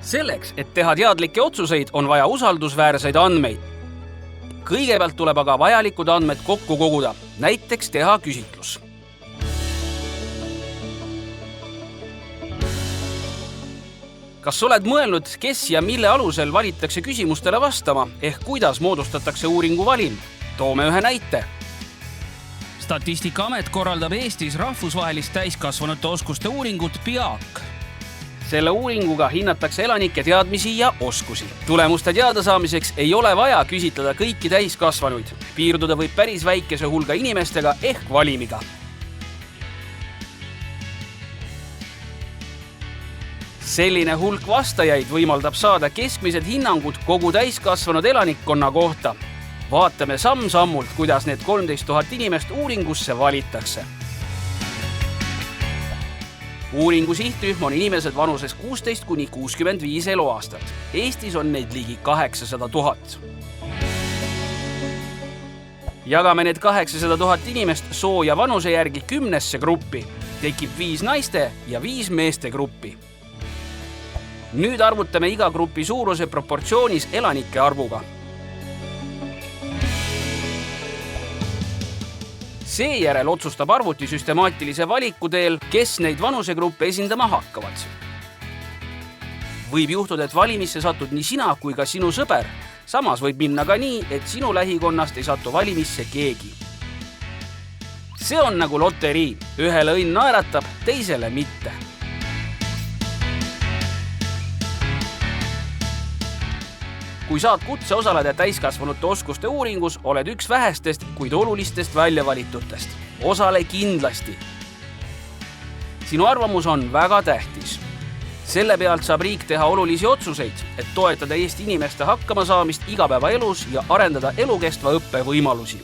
Selleks, et teha teadlikke otsuseid, on vaja usaldusväärseid andmeid. Kõigepealt tuleb aga vajalikud andmed kokku koguda, näiteks teha küsitlus. Kas oled mõelnud, kes ja mille alusel valitakse küsimustele vastama, ehk kuidas moodustatakse uuringu valim? Toome ühe näite. Statistikaamet korraldab Eestis rahvusvahelist täiskasvanute oskuste uuringut PIAAK. Selle uuringuga hinnatakse elanike teadmisi ja oskusi. Tulemuste teada saamiseks ei ole vaja küsitleda kõiki täiskasvanuid. Piirduda võib päris väikese hulga inimestega ehk valimiga. Selline hulk vastajaid võimaldab saada keskmised hinnangud kogu täiskasvanud elanikkonna kohta. Vaatame samm-sammult, kuidas need 13 000 inimest uuringusse valitakse. Uuringu sihtrühm on inimesed vanuses 16–65 eluaastat. Eestis on neid ligi 800 000. Jagame need 800 000 inimest soo ja vanuse järgi 10 gruppi. Tekib 5 naiste ja 5 meeste gruppi. Nüüd arvutame iga grupi suuruse proportsioonis elanike arvuga. Seejärel otsustab arvuti süstemaatilise valiku teel, kes neid vanusegruppe esindama hakkavad. Võib juhtuda, et valimisse satud nii sina kui ka sinu sõber. Samas võib minna ka nii, et sinu lähikonnast ei satu valimisse keegi. See on nagu loterii. Ühele õnn naeratab, teisele mitte. Kui saad kutse osaleda täiskasvanute oskuste uuringus, oled üks vähestest, kuid olulistest väljavalitutest. Osale kindlasti. Sinu arvamus on väga tähtis. Selle pealt saab riik teha olulisi otsuseid, et toetada Eesti inimeste hakkamasaamist igapäevaelus ja arendada elukestva õppe võimalusi.